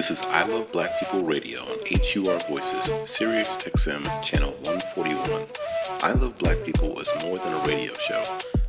This is I Love Black People Radio on HUR Voices, Sirius XM, Channel 141. I Love Black People is more than a radio show.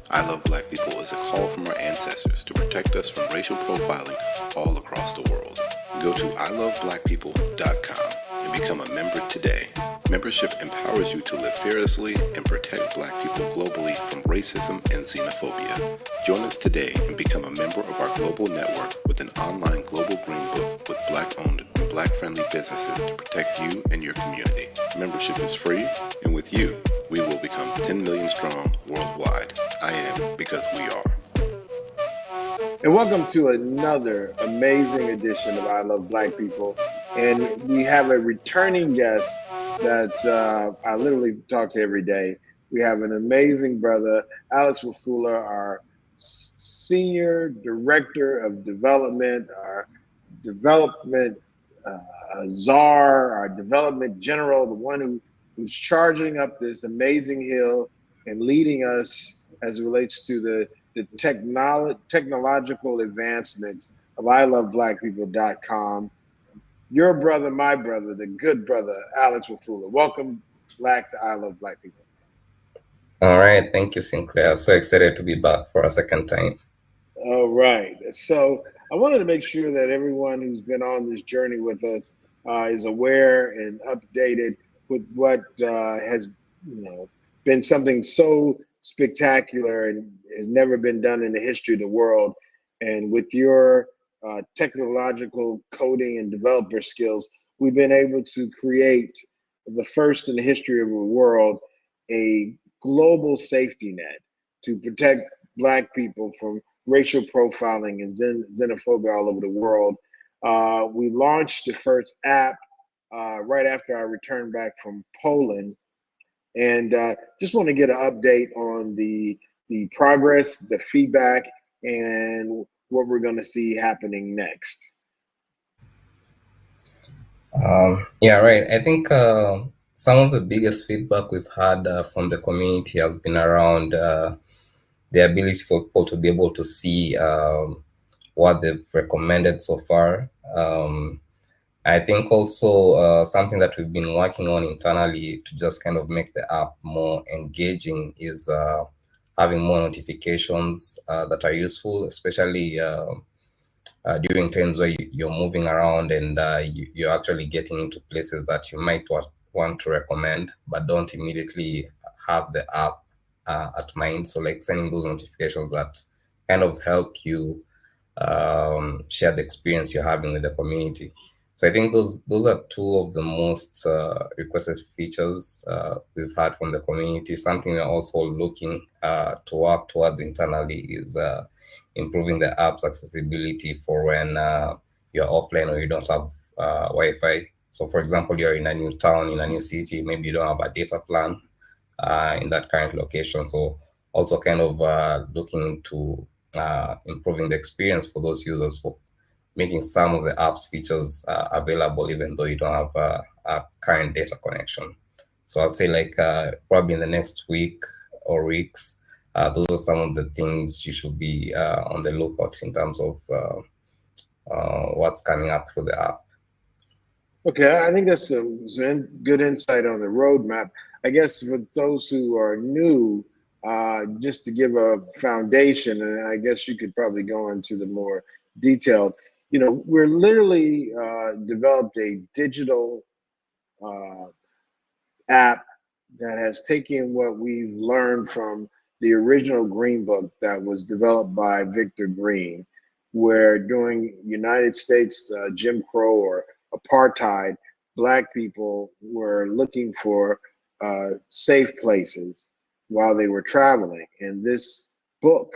I Love Black People is a call from our ancestors to protect us from racial profiling all across the world. Go to ILoveBlackPeople.com and become a member today. Membership empowers you to live fearlessly and protect Black people globally from racism and xenophobia. Join us today and become a member of our global network with an online global green book with Black-owned and Black-friendly businesses to protect you and your community. Membership is free, and with you, we will become 10 million strong worldwide. I am because we are. And welcome to another amazing edition of I Love Black People. And we have a returning guest that I literally talk to every day. We have an amazing brother, Wafula, our Senior Director of Development, our Development Czar, our Development General, the one who's charging up this amazing hill and leading us as it relates to the technological advancements of ILoveBlackPeople.com. Your brother, my brother, the good brother, Wafula. Welcome back to I Love Black People. All right. Thank you, Sinclair. So excited to be back for a second time. All right. So I wanted to make sure that everyone who's been on this journey with us is aware and updated with what has been something so spectacular and has never been done in the history of the world. And with your technological coding and developer skills, we've been able to create the first in the history of the world, a global safety net to protect Black people from racial profiling and xenophobia all over the world. We launched the first app right after I returned back from Poland. And just want to get an update on the progress, the feedback, and what we're going to see happening next. Yeah, right. I think some of the biggest feedback we've had from the community has been around the ability for people to be able to see what they've recommended so far. I think also something that we've been working on internally to just kind of make the app more engaging is having more notifications that are useful, especially during times where you're moving around and you're actually getting into places that you might want to recommend, but don't immediately have the app at mind. So like sending those notifications that kind of help you share the experience you're having with the community. So I think those are two of the most requested features we've had from the community. Something we're also looking to work towards internally is improving the app's accessibility for when you're offline or you don't have Wi-Fi. So for example, you're in a new town, in a new city, maybe you don't have a data plan in that current location. So also kind of looking into improving the experience for those users, for making some of the app's features available even though you don't have a current data connection. So I'll say like probably in the next week or weeks, those are some of the things you should be on the lookout in terms of what's coming up through the app. Okay, I think that's some good insight on the roadmap. I guess for those who are new, just to give a foundation, and I guess you could probably go into the more detailed, we're literally developed a digital app that has taken what we've learned from the original Green Book that was developed by Victor Green, where during United States Jim Crow or apartheid, Black people were looking for safe places while they were traveling. And this book,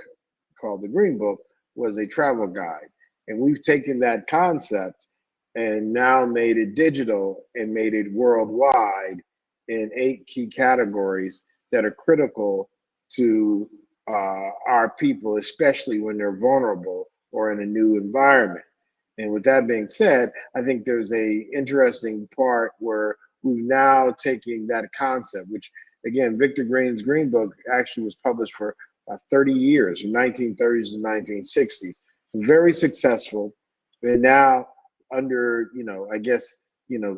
called the Green Book, was a travel guide. And we've taken that concept and now made it digital and made it worldwide in 8 key categories that are critical to our people, especially when they're vulnerable or in a new environment. And with that being said, I think there's a interesting part where we've now taken that concept, which again, Victor Green's Green Book actually was published for 30 years, from 1930s to 1960s. Very successful. And now under, I guess,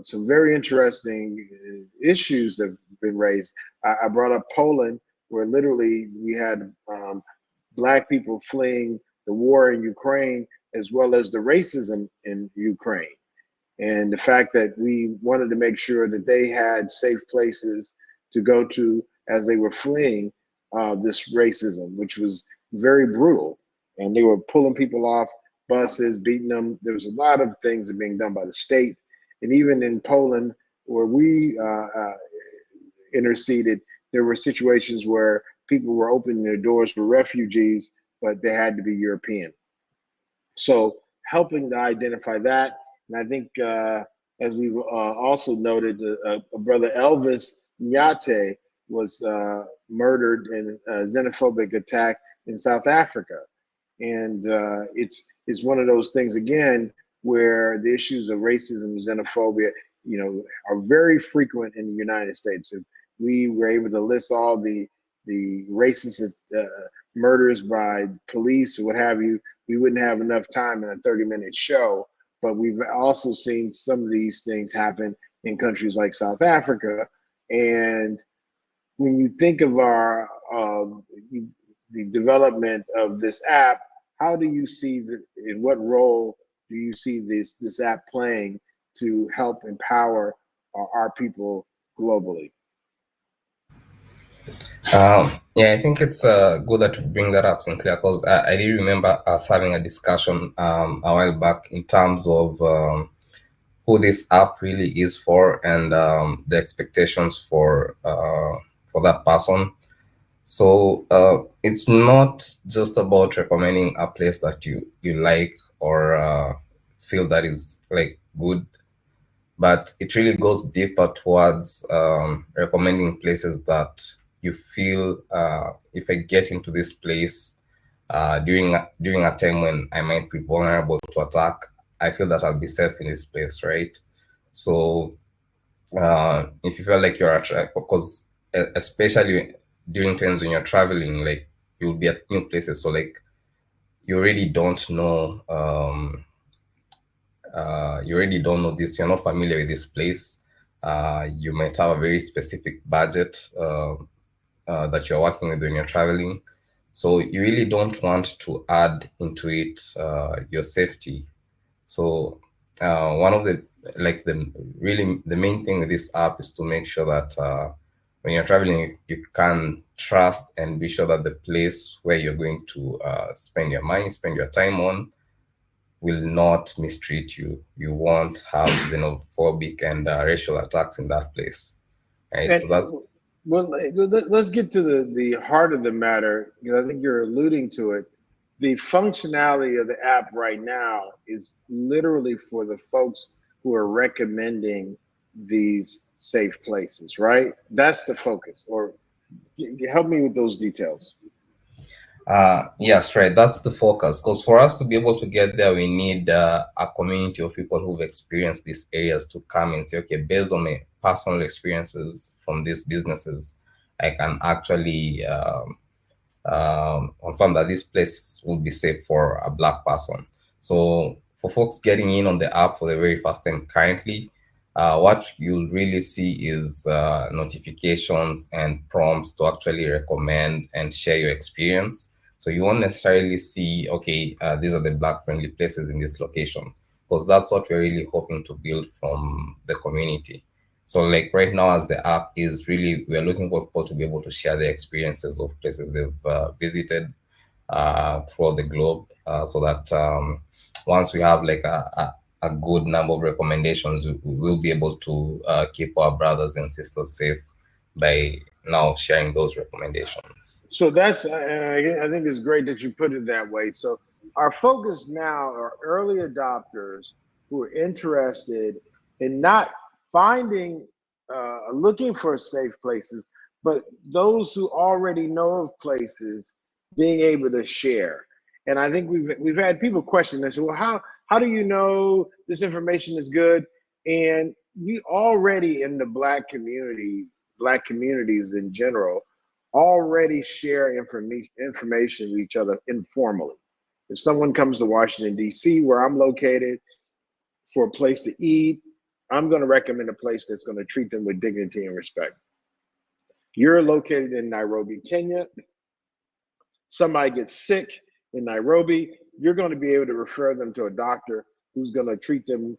some very interesting issues that have been raised. I brought up Poland, where literally we had Black people fleeing the war in Ukraine, as well as the racism in Ukraine. And the fact that we wanted to make sure that they had safe places to go to as they were fleeing this racism, which was very brutal. And they were pulling people off buses, beating them. There was a lot of things that were being done by the state. And even in Poland, where we interceded, there were situations where people were opening their doors for refugees, but they had to be European. So helping to identify that. And I think, as we've also noted, a brother Elvis Nyate was murdered in a xenophobic attack in South Africa. And it's one of those things, again, where the issues of racism and xenophobia, are very frequent in the United States. If we were able to list all the racist murders by police or what have you, we wouldn't have enough time in a 30-minute show. But we've also seen some of these things happen in countries like South Africa. And when you think of the development of this app, how do you see in what role do you see this app playing to help empower our people globally? Yeah, I think it's good that you bring that up, Sinclair, because I do remember us having a discussion a while back in terms of who this app really is for, and the expectations for that person. So it's not just about recommending a place that you like or feel that is like good, but it really goes deeper towards recommending places that you feel, if I get into this place during a time when I might be vulnerable to attack, I feel that I'll be safe in this place, right? So if you feel like you're attracted, because especially during times when you're traveling, like you'll be at new places, so like you already don't know this, you're not familiar with this place. You might have a very specific budget that you're working with when you're traveling, so you really don't want to add into it your safety. So one of the main thing with this app is to make sure that when you're traveling, you can trust and be sure that the place where you're going to spend your money, spend your time on, will not mistreat you. You won't have xenophobic and racial attacks in that place, right? And So that's well, let's get to the heart of the matter, because I think you're alluding to it. The functionality of the app right now is literally for the folks who are recommending these safe places, right? That's the focus. Or help me with those details. yes, right. That's the focus. Because for us to be able to get there, we need a community of people who've experienced these areas to come and say, okay, based on my personal experiences from these businesses, I can actually confirm that this place will be safe for a Black person. So for folks getting in on the app for the very first time currently, what you'll really see is notifications and prompts to actually recommend and share your experience. So you won't necessarily see, okay, these are the Black-friendly places in this location, because that's what we're really hoping to build from the community. So like right now, as the app is really, we're looking for people to be able to share their experiences of places they've visited throughout the globe, so that once we have like a good number of recommendations, we'll be able to keep our brothers and sisters safe by now sharing those recommendations. So that's, I think it's great that you put it that way. So our focus now are early adopters who are interested in not looking for safe places, but those who already know of places being able to share. And I think we've had people question this. Well, how do you know this information is good? And we already in the Black communities in general, already share information with each other informally. If someone comes to Washington, D.C., where I'm located, for a place to eat, I'm going to recommend a place that's going to treat them with dignity and respect. You're located in Nairobi, Kenya. Somebody gets sick in Nairobi, you're going to be able to refer them to a doctor who's going to treat them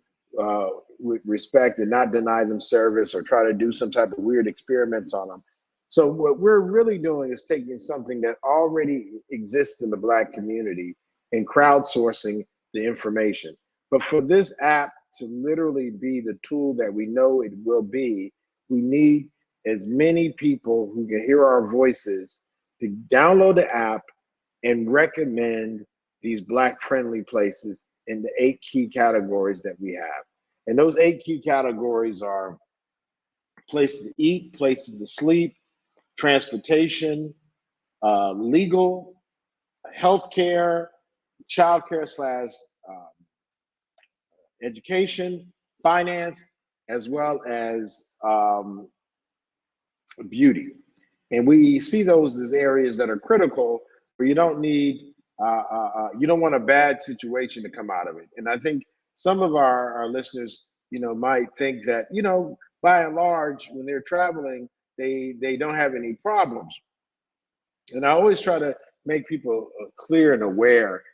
with respect and not deny them service or try to do some type of weird experiments on them. So what we're really doing is taking something that already exists in the Black community and crowdsourcing the information. But for this app to literally be the tool that we know it will be, we need as many people who can hear our voices to download the app and recommend these Black friendly places in the 8 key categories that we have. And those 8 key categories are places to eat, places to sleep, transportation, legal, healthcare, childcare slash education, finance, as well as beauty. And we see those as areas that are critical where you don't need, you don't want a bad situation to come out of it. And I think some of our listeners, might think that, by and large, when they're traveling, they don't have any problems. And I always try to make people clear and aware.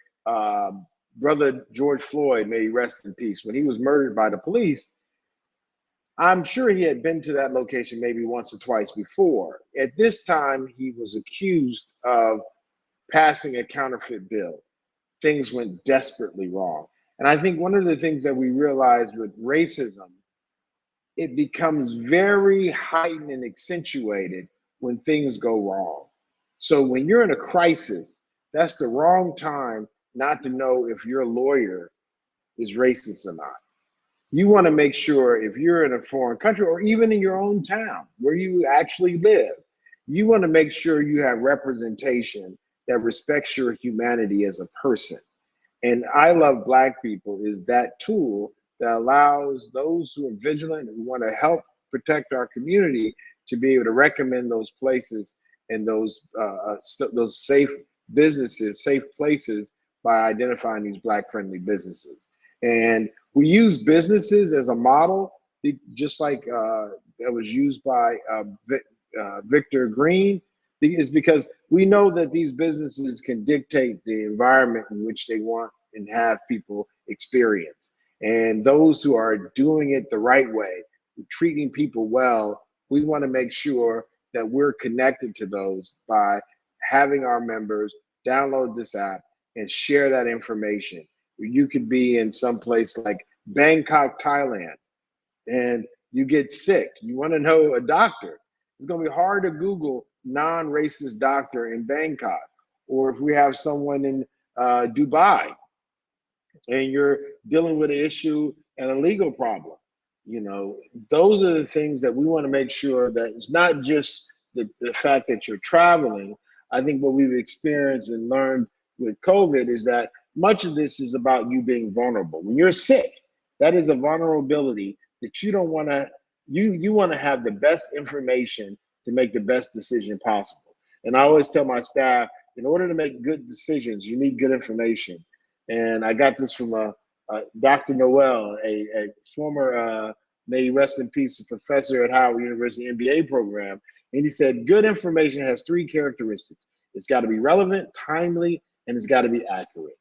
Brother George Floyd, may he rest in peace, when he was murdered by the police, I'm sure he had been to that location maybe once or twice before. At this time, he was accused of passing a counterfeit bill. Things went desperately wrong. And I think one of the things that we realize with racism, it becomes very heightened and accentuated when things go wrong. So when you're in a crisis, that's the wrong time not to know if your lawyer is racist or not. You want to make sure if you're in a foreign country or even in your own town where you actually live, you want to make sure you have representation that respects your humanity as a person. And I Love Black People is that tool that allows those who are vigilant and want to help protect our community to be able to recommend those places and those safe businesses, safe places by identifying these Black friendly businesses. And we use businesses as a model, just like that was used by Victor Green, is because we know that these businesses can dictate the environment in which they want and have people experience. And those who are doing it the right way, treating people well, we want to make sure that we're connected to those by having our members download this app and share that information. You could be in some place like Bangkok, Thailand, and you get sick. You want to know a doctor. It's going to be hard to Google non-racist doctor in Bangkok. Or if we have someone in Dubai and you're dealing with an issue and a legal problem, those are the things that we want to make sure that it's not just the fact that you're traveling. I think what we've experienced and learned with COVID is that much of this is about you being vulnerable. When you're sick, that is a vulnerability that you don't want to, you want to have the best information to make the best decision possible. And I always tell my staff, in order to make good decisions, you need good information. And I got this from Dr. Noel, a former, may he rest in peace, professor at Howard University MBA program. And he said, good information has 3 characteristics. It's got to be relevant, timely, and it's got to be accurate.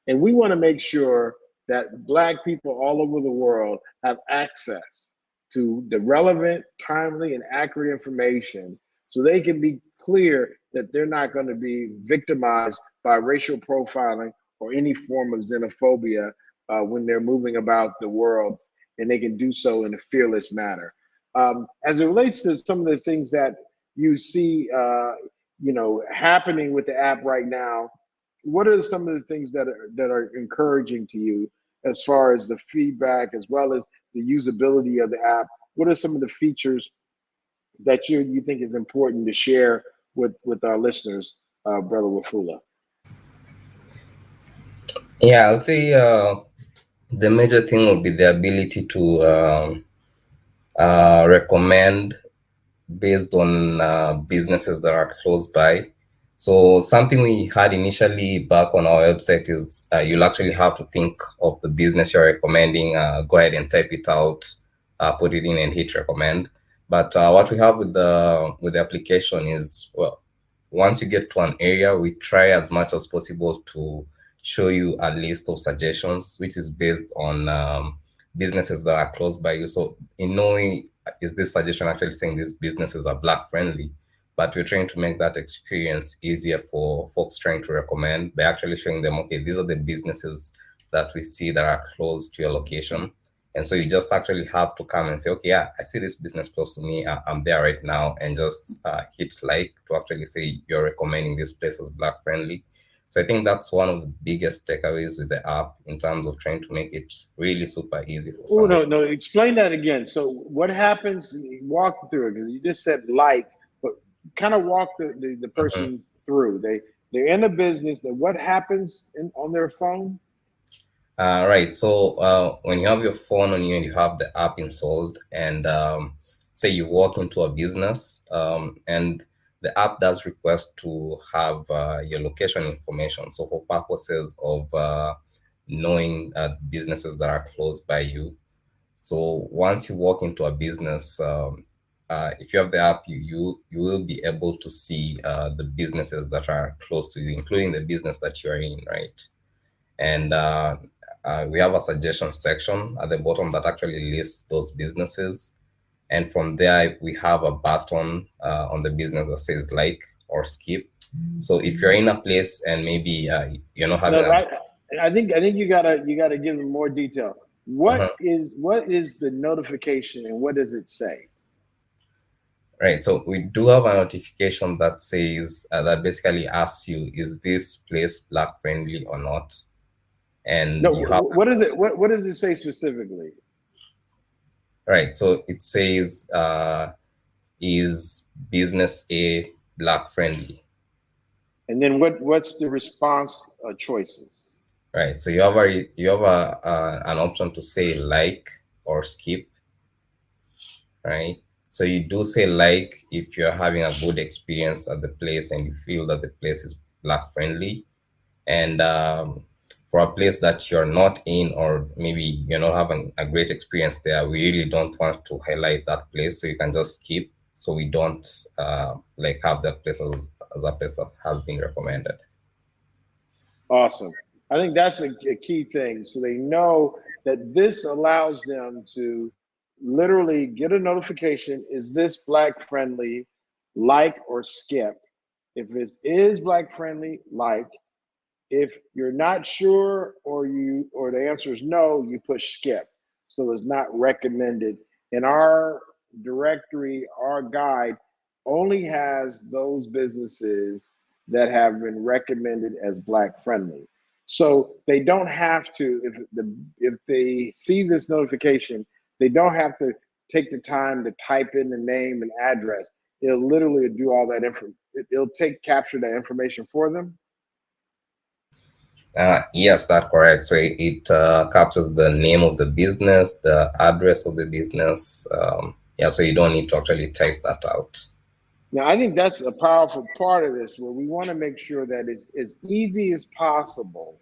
And we want to make sure that Black people all over the world have access to the relevant, timely, and accurate information so they can be clear that they're not going to be victimized by racial profiling or any form of xenophobia when they're moving about the world, and they can do so in a fearless manner. As it relates to some of the things that you see happening with the app right now, what are some of the things that are encouraging to you as far as the feedback as well as the usability of the app? What are some of the features that you think is important to share with our listeners, Brother Wafula? Yeah, I'll say the major thing will be the ability to recommend based on businesses that are close by. So something we had initially back on our website is you'll actually have to think of the business you're recommending, go ahead and type it out, put it in and hit recommend. But what we have with the application is, well, once you get to an area, we try as much as possible to show you a list of suggestions, which is based on businesses that are close by you. So in no way is this suggestion actually saying these businesses are Black friendly, but we're trying to make that experience easier for folks trying to recommend by actually showing them, okay, these are the businesses that we see that are close to your location. And so you just actually have to come and say, okay, yeah, I see this business close to me. I'm there right now, and just hit like to actually say you're recommending this place as Black friendly. So I think that's one of the biggest takeaways with the app in terms of trying to make it really super easy for Oh, someone. no, explain that again. So what happens, walk through it, because you just said like, but kind of walk the Mhm. person through. They're in a business, that what happens on their phone? Right. So when you have your phone on you and you have the app installed, and say you walk into a business, and the app does request to have your location information. So for purposes of knowing businesses that are close by you. So once you walk into a business, if you have the app, you will be able to see the businesses that are close to you, including the business that you are in, right? And we have a suggestion section at the bottom that actually lists those businesses. And from there, we have a button on the business that says like or skip. So if you're in a place and maybe you're not having No, a I think you gotta give them more detail. uh What is the notification and what does it say? right. So we do have a notification that says that basically asks you, is this place Black friendly or not? No, And you have what is it? What does it say specifically? right. So it says, is business A Black friendly? And then what's the response choices? Right. So you have an option to say like or skip, right? So you do say like if you're having a good experience at the place and you feel that the place is Black friendly. And for a place that you're not in, or maybe you're not having a great experience there, we really don't want to highlight that place. So you can just skip. So we don't like have that place as a place that has been recommended. Awesome. I think that's a key thing. So they know that this allows them to literally get a notification. Is this Black friendly? Like or skip. If it is Black friendly, like. If you're not sure, or the answer is no, you push skip. So it's not recommended. In our directory, our guide only has those businesses that have been recommended as Black friendly. So they don't have to, if they see this notification, they don't have to take the time to type in the name and address. It'll literally do all that info. It'll capture that information for them. Yes, that's correct. So it captures the name of the business, the address of the business. Yeah, so you don't need to actually type that out. Now, I think that's a powerful part of this, where we want to make sure that it's as easy as possible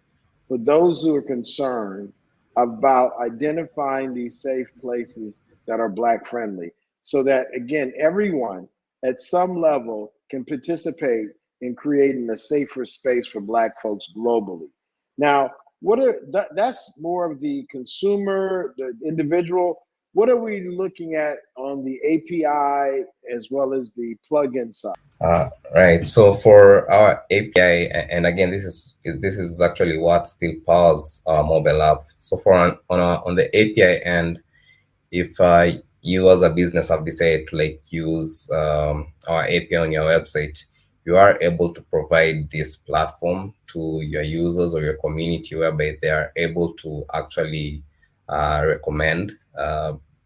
for those who are concerned about identifying these safe places that are Black friendly, so that, again, everyone at some level can participate in creating a safer space for Black folks globally. Now, that's more of the consumer, the individual. What are we looking at on the API as well as the plugin side? Right. So for our API, and again, this is actually what still powers our mobile app. So for on the API end, if you as a business have decided to like use our API on your website, you are able to provide this platform to your users or your community, whereby they are able to actually recommend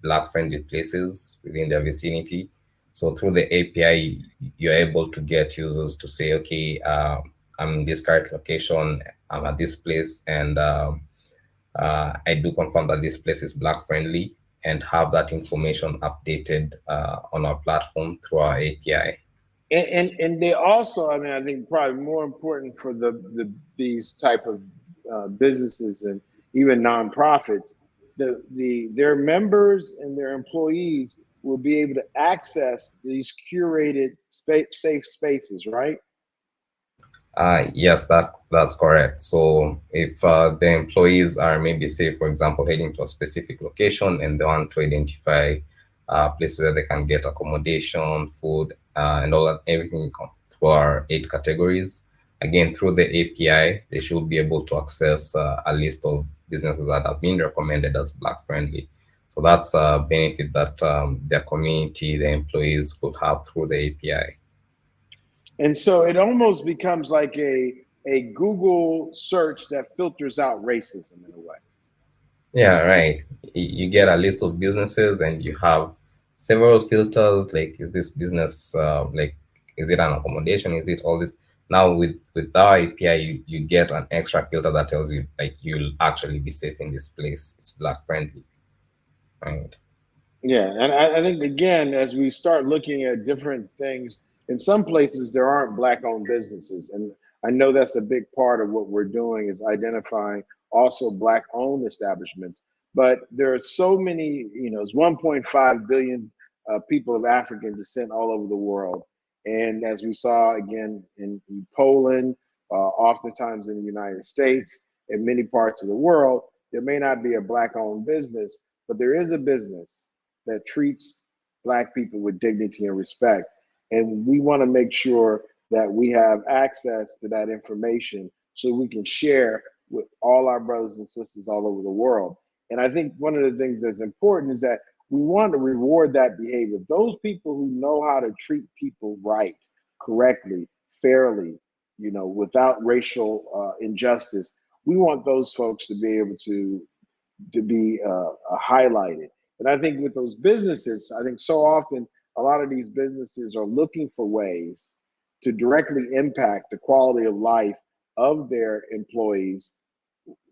Black friendly places within their vicinity. So through the API, you're able to get users to say, okay, I'm in this current location, I'm at this place, and I do confirm that this place is Black friendly, and have that information updated on our platform through our API. And they also, I mean, I think probably more important for these type of businesses and even nonprofits, their members and their employees will be able to access these curated safe spaces, right? Yes, that's correct. So if the employees are maybe, say, for example, heading to a specific location and they want to identify places where they can get accommodation, food, and all that, everything through our 8 categories. Again, through the API, they should be able to access a list of businesses that have been recommended as Black friendly. So that's a benefit that their community, the employees could have through the API. And so it almost becomes like a Google search that filters out racism in a way. Yeah, right. You get a list of businesses and you have several filters. Like, is this business like, is it an accommodation? Is it all this? Now with our API, you get an extra filter that tells you like you'll actually be safe in this place. It's Black friendly, right? Yeah, and I think again, as we start looking at different things, in some places there aren't black-owned businesses, and I know that's a big part of what we're doing is identifying also black-owned establishments. But there are so many, it's 1.5 billion people of African descent all over the world, and as we saw again in Poland, oftentimes in the United States, in many parts of the world, there may not be a black-owned business, but there is a business that treats Black people with dignity and respect. And we want to make sure that we have access to that information so we can share with all our brothers and sisters all over the world. And I think one of the things that's important is that we want to reward that behavior. Those people who know how to treat people right, correctly, fairly, without racial injustice, we want those folks to be able to be highlighted. And I think with those businesses, I think so often a lot of these businesses are looking for ways to directly impact the quality of life of their employees.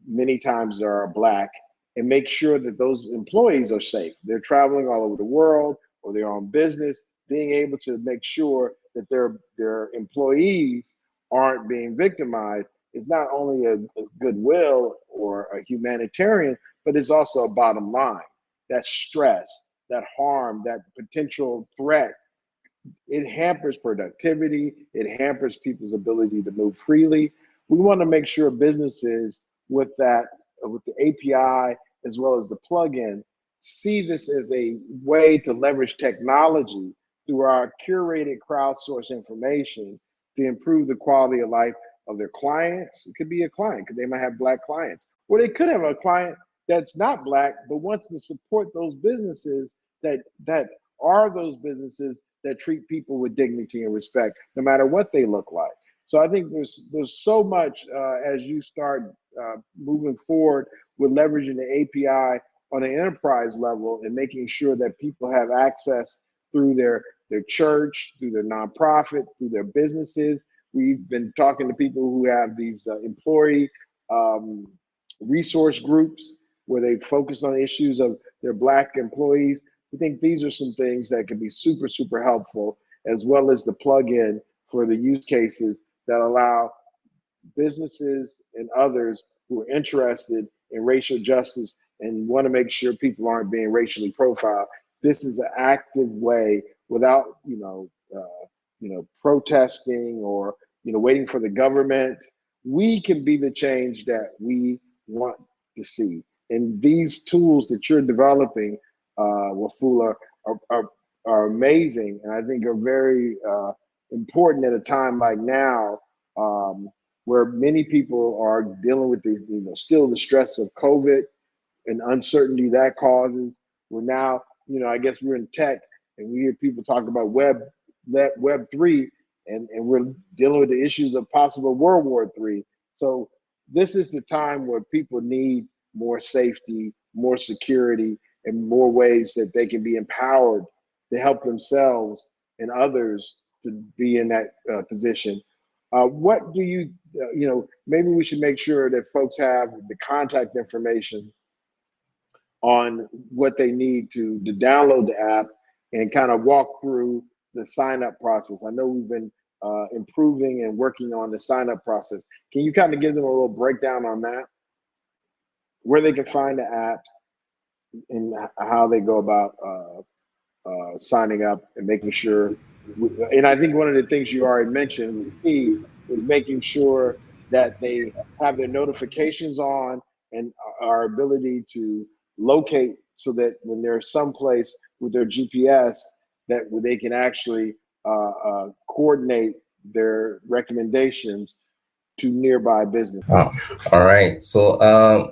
Many times they are Black, and make sure that those employees are safe. They're traveling all over the world or they're on business, being able to make sure that their employees aren't being victimized is not only a goodwill or a humanitarian, but it's also a bottom line. That stress, that harm, that potential threat, it hampers productivity, it hampers people's ability to move freely. We want to make sure businesses with that, with the API as well as the plugin, see this as a way to leverage technology through our curated crowdsourced information to improve the quality of life of their clients. It could be a client because they might have Black clients, or they could have a client that's not Black but wants to support those businesses that are those businesses that treat people with dignity and respect, no matter what they look like. So I think there's so much as you start moving forward with leveraging the API on an enterprise level and making sure that people have access through their church, through their nonprofit, through their businesses. We've been talking to people who have these employee resource groups where they focus on issues of their Black employees. We think these are some things that can be super, super helpful, as well as the plug-in for the use cases that allow businesses and others who are interested in racial justice and want to make sure people aren't being racially profiled. This is an active way without, protesting or, waiting for the government. We can be the change that we want to see. And these tools that you're developing, Wafula, are amazing, and I think are very important at a time like now, where many people are dealing with the, still the stress of COVID and uncertainty that causes. We're now, I guess we're in tech, and we hear people talk about Web3, and we're dealing with the issues of possible World War III. So this is the time where people need more safety, more security, and more ways that they can be empowered to help themselves and others to be in that position. What do maybe we should make sure that folks have the contact information on what they need to download the app and kind of walk through the sign up process? I know we've been improving and working on the sign up process. Can you kind of give them a little breakdown on that, where they can find the apps and how they go about signing up and making sure? And I think one of the things you already mentioned was key, was making sure that they have their notifications on and our ability to locate, so that when they're someplace with their GPS, that they can actually coordinate their recommendations to nearby business. All right. So,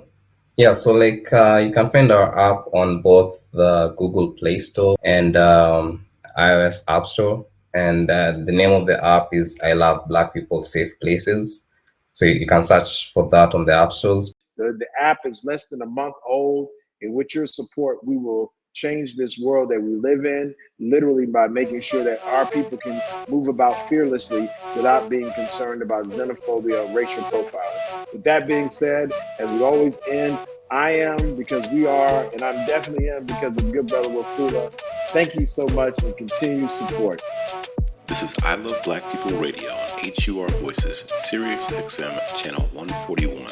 yeah, so like you can find our app on both the Google Play Store and iOS App Store. And the name of the app is I Love Black People Safe Places. So you can search for that on the app stores. The app is less than a month old, and with your support, we will change this world that we live in, literally by making sure that our people can move about fearlessly without being concerned about xenophobia or racial profiling. With that being said, as we always end, I am because we are, and I'm definitely am because of good brother Wafula. Thank you so much and continue support. This is I Love Black People Radio on HUR Voices, Sirius XM Channel 141.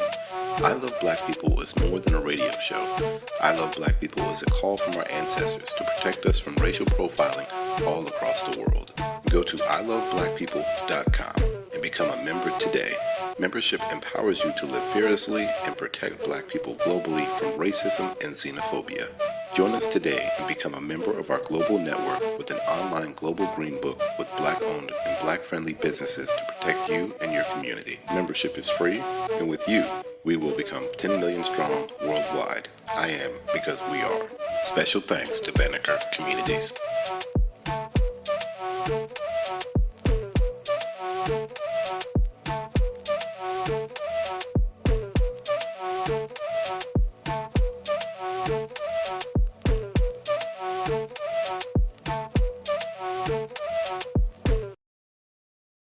I Love Black People is more than a radio show. I Love Black People is a call from our ancestors to protect us from racial profiling all across the world. Go to ILoveBlackPeople.com and become a member today. Membership empowers you to live fearlessly and protect Black people globally from racism and xenophobia. Join us today and become a member of our global network with an online global green book with Black-owned and Black-friendly businesses to protect you and your community. Membership is free, and with you, we will become 10 million strong worldwide. I am because we are. Special thanks to Banneker Communities.